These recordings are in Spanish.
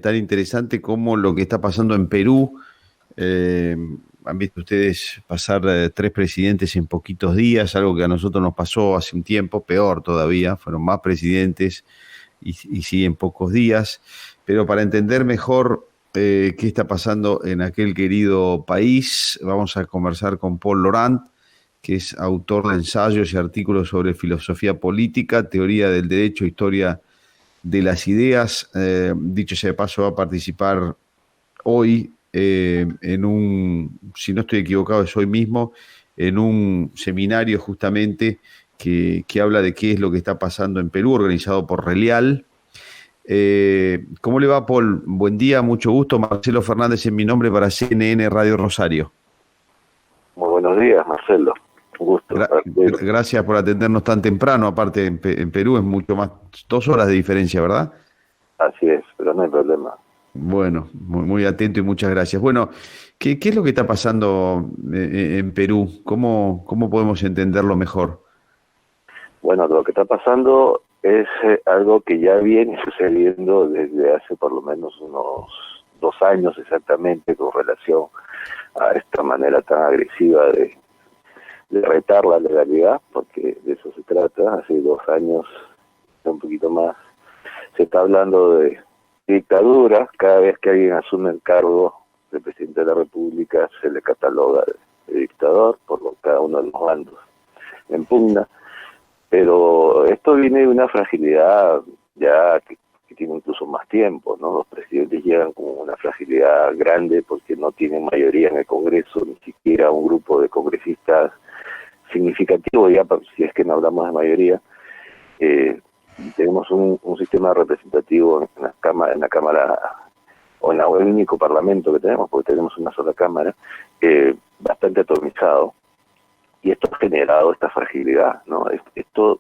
Tan interesante como lo que está pasando en Perú. Eh, Han visto ustedes pasar tres presidentes en poquitos días, algo que a nosotros nos pasó hace un tiempo, peor todavía, fueron más presidentes y sí en pocos días. Pero para entender mejor qué está pasando en aquel querido país, vamos a conversar con Paul Laurent, que es autor de ensayos y artículos sobre filosofía política, teoría del derecho, historia de las ideas. Dicho sea de paso, va a participar hoy en un, si no estoy equivocado, es hoy mismo, en un seminario justamente que habla de qué es lo que está pasando en Perú, organizado por Relial. ¿Cómo le va, Paul? Buen día, mucho gusto. Marcelo Fernández en mi nombre para CNN Radio Rosario. Muy buenos días, Marcelo. Un gusto. Gracias por atendernos tan temprano. Aparte, en Perú es mucho más, 2 horas de diferencia, ¿verdad? Así es, pero no hay problema. Bueno, muy atento y muchas gracias. Bueno, ¿qué es lo que está pasando en Perú? ¿Cómo podemos entenderlo mejor? Bueno, lo que está pasando es algo que ya viene sucediendo desde hace por lo menos unos 2 años exactamente, con relación a esta manera tan agresiva de retar la legalidad, porque de eso se trata. Hace 2 años, un poquito más, se está hablando de dictadura. Cada vez que alguien asume el cargo de presidente de la República se le cataloga de dictador por cada uno de los bandos en pugna. Pero esto viene de una fragilidad ya que tiene incluso más tiempo, ¿no? Los presidentes llegan con una fragilidad grande porque no tienen mayoría en el Congreso, ni siquiera un grupo de congresistas significativo, ya si es que no hablamos de mayoría. Tenemos un sistema representativo en la Cámara, o en el único parlamento que tenemos, porque tenemos una sola Cámara, bastante atomizado, y esto ha generado esta fragilidad, ¿no? Esto,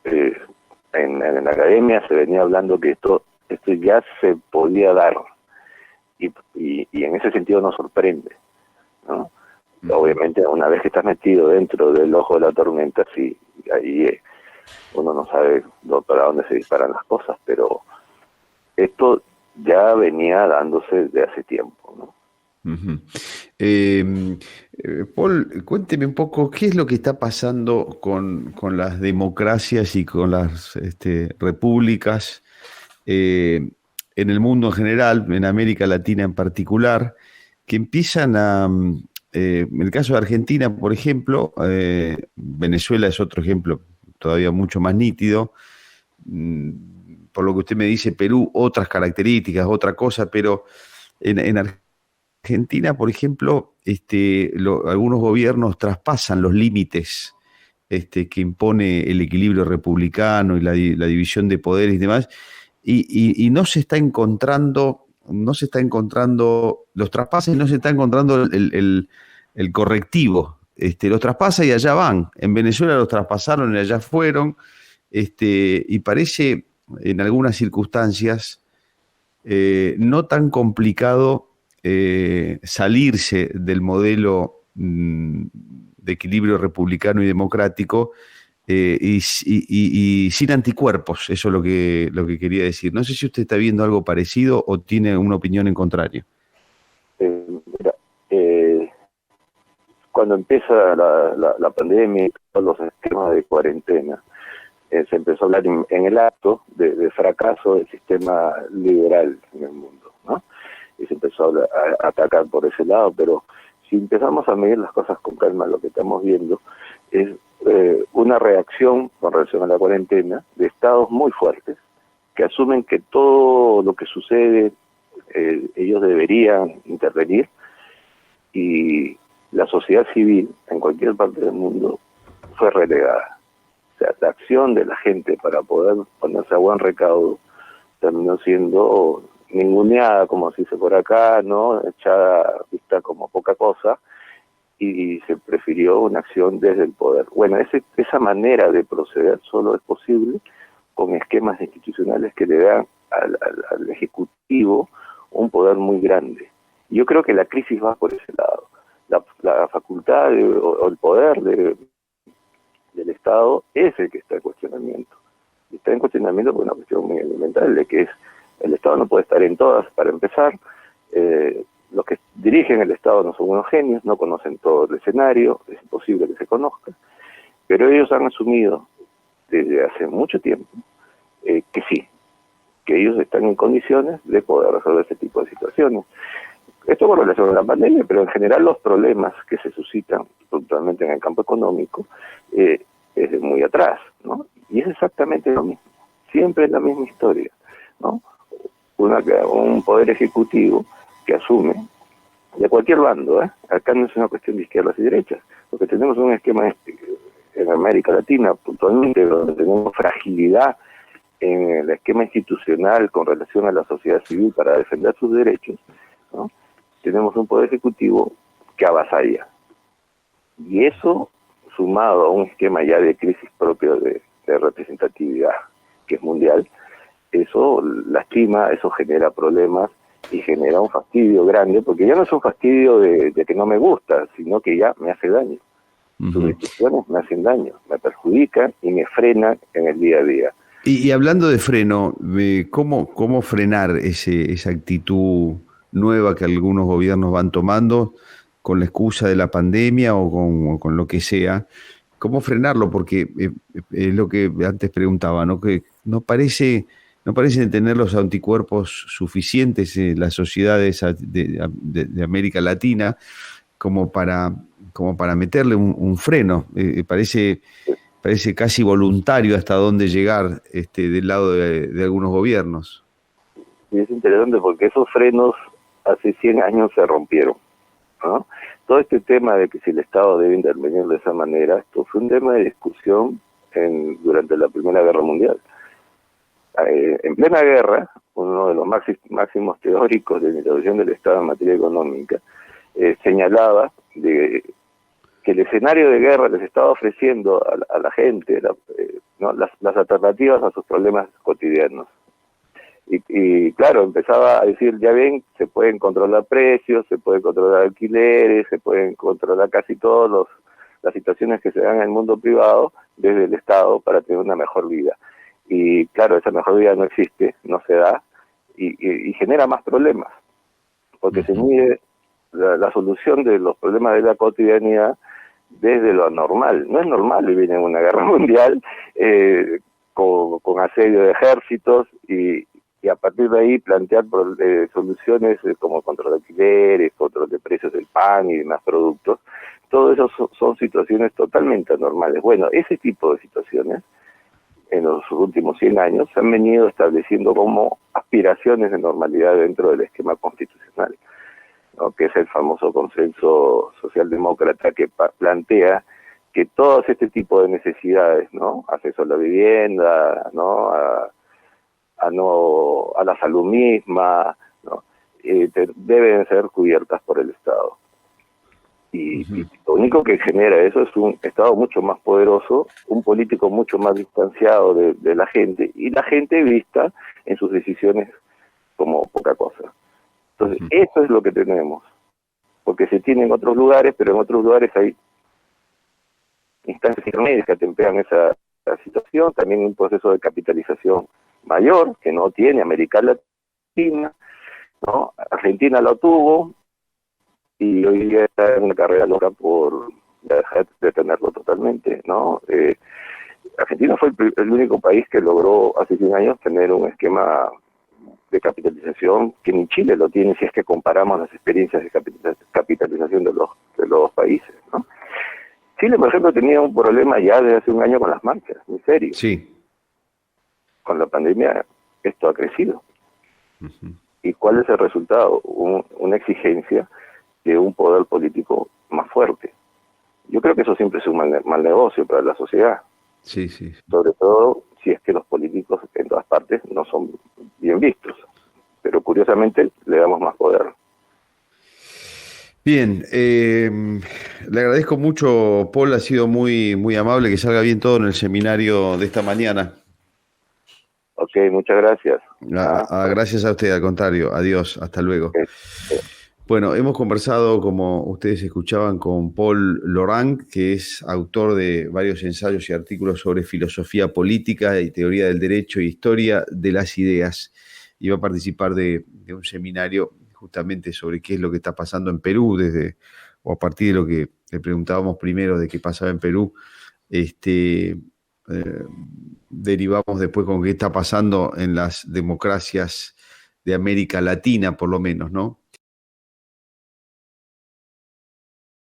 en la academia se venía hablando que esto ya se podía dar, y en ese sentido nos sorprende, ¿no? Obviamente, una vez que estás metido dentro del ojo de la tormenta, sí, ahí uno no sabe para dónde se disparan las cosas, pero esto ya venía dándose desde hace tiempo, ¿no? Uh-huh. Paul, cuénteme un poco qué es lo que está pasando con las democracias y con las repúblicas en el mundo en general, en América Latina en particular, que empiezan en el caso de Argentina, por ejemplo, Venezuela es otro ejemplo todavía mucho más nítido. Por lo que usted me dice, Perú, otras características, otra cosa, pero en Argentina, por ejemplo, algunos gobiernos traspasan los límites que impone el equilibrio republicano y la división de poderes y demás, y no se está encontrando los traspases, no se está encontrando el correctivo. Los traspasa y allá van. En Venezuela los traspasaron y allá fueron, y parece en algunas circunstancias no tan complicado salirse del modelo de equilibrio republicano y democrático y sin anticuerpos. Eso es lo que quería decir. No sé si usted está viendo algo parecido o tiene una opinión en contrario. Mira, cuando empieza la pandemia y todos los esquemas de cuarentena, se empezó a hablar en el acto de fracaso del sistema liberal en el mundo, ¿no? Y se empezó a atacar por ese lado, pero si empezamos a medir las cosas con calma, lo que estamos viendo es una reacción con relación a la cuarentena de estados muy fuertes que asumen que todo lo que sucede ellos deberían intervenir, y la sociedad civil en cualquier parte del mundo fue relegada. O sea, la acción de la gente para poder ponerse a buen recaudo terminó siendo ninguneada, como se dice por acá, ¿no? Echada vista como poca cosa, y se prefirió una acción desde el poder. Bueno, esa manera de proceder solo es posible con esquemas institucionales que le dan al Ejecutivo un poder muy grande. Yo creo que la crisis va por ese lado. La facultad o el poder del Estado es el que está en cuestionamiento. Y está en cuestionamiento por una cuestión muy elemental, de que es El Estado no puede estar en todas, para empezar. Los que dirigen el Estado no son unos genios, no conocen todo el escenario, es imposible que se conozca, pero ellos han asumido desde hace mucho tiempo que sí, que ellos están en condiciones de poder resolver este tipo de situaciones. Esto con relación a la pandemia, pero en general los problemas que se suscitan puntualmente en el campo económico es de muy atrás, ¿no? Y es exactamente lo mismo, siempre es la misma historia, ¿no? Un poder ejecutivo que asume de cualquier bando, acá no es una cuestión de izquierdas y derechas, porque tenemos un esquema en América Latina puntualmente donde tenemos fragilidad en el esquema institucional con relación a la sociedad civil para defender sus derechos, ¿no? Tenemos un poder ejecutivo que avasalla. Y eso, sumado a un esquema ya de crisis propio de representatividad, que es mundial, eso lastima, eso genera problemas y genera un fastidio grande, porque ya no es un fastidio de que no me gusta, sino que ya me hace daño. Sus decisiones me hacen daño, me perjudican y me frenan en el día a día. Y hablando de freno, ¿cómo frenar esa actitud nueva que algunos gobiernos van tomando con la excusa de la pandemia o con lo que sea? ¿Cómo frenarlo? Porque es lo que antes preguntaba, ¿no? Que no parecen tener los anticuerpos suficientes en las sociedades de América Latina como para meterle un freno. Parece casi voluntario hasta dónde llegar del lado de algunos gobiernos. Y es interesante porque esos frenos hace 100 años se rompieron, ¿no? Todo este tema de que si el Estado debe intervenir de esa manera, esto fue un tema de discusión durante la Primera Guerra Mundial. En plena guerra, uno de los máximos teóricos de la intervención del Estado en materia económica señalaba que el escenario de guerra les estaba ofreciendo a la gente ¿no? las alternativas a sus problemas cotidianos. Y claro, empezaba a decir, ya ven, se pueden controlar precios, se pueden controlar alquileres, se pueden controlar casi todas las situaciones que se dan en el mundo privado desde el Estado para tener una mejor vida. Y claro, esa mejor vida no existe, no se da, y genera más problemas, porque se mide la solución de los problemas de la cotidianidad desde lo anormal. No es normal vivir en una guerra mundial con asedio de ejércitos y a partir de ahí plantear soluciones como control de alquileres, control de precios del pan y demás productos. Todo eso son situaciones totalmente anormales. Bueno, ese tipo de situaciones en los últimos 100 años se han venido estableciendo como aspiraciones de normalidad dentro del esquema constitucional, ¿no? Que es el famoso consenso socialdemócrata que plantea que todos este tipo de necesidades, ¿no? Acceso a la vivienda, ¿no? A la salud misma, ¿no? Deben ser cubiertas por el Estado. Y lo único que genera eso es un Estado mucho más poderoso, un político mucho más distanciado de la gente, y la gente vista en sus decisiones como poca cosa. Entonces, eso es lo que tenemos, porque se tiene en otros lugares, pero en otros lugares hay instancias intermedias que atemperan esa situación, también un proceso de capitalización mayor, que no tiene América Latina, ¿no? Argentina lo tuvo, y hoy día está en una carrera loca por dejar de tenerlo totalmente, ¿no? Argentina fue el único país que logró hace 100 años tener un esquema de capitalización que ni Chile lo tiene si es que comparamos las experiencias de capitalización de los países, ¿no? Chile, por ejemplo, tenía un problema ya desde hace un año con las marchas, muy serio. Sí. Con la pandemia esto ha crecido. ¿Y cuál es el resultado? Una exigencia de un poder político más fuerte. Yo creo que eso siempre es un mal negocio para la sociedad. Sí, sí. Sobre todo si es que los políticos en todas partes no son bien vistos. Pero curiosamente le damos más poder. Bien, le agradezco mucho, Paul, ha sido muy, muy amable, que salga bien todo en el seminario de esta mañana. Ok, muchas gracias. Gracias a usted, al contrario. Adiós, hasta luego. Okay. Bueno, hemos conversado, como ustedes escuchaban, con Paul Laurent, que es autor de varios ensayos y artículos sobre filosofía política y teoría del derecho e historia de las ideas. iba a participar de un seminario justamente sobre qué es lo que está pasando en Perú, o a partir de lo que le preguntábamos primero de qué pasaba en Perú, derivamos después con qué está pasando en las democracias de América Latina, por lo menos, ¿no?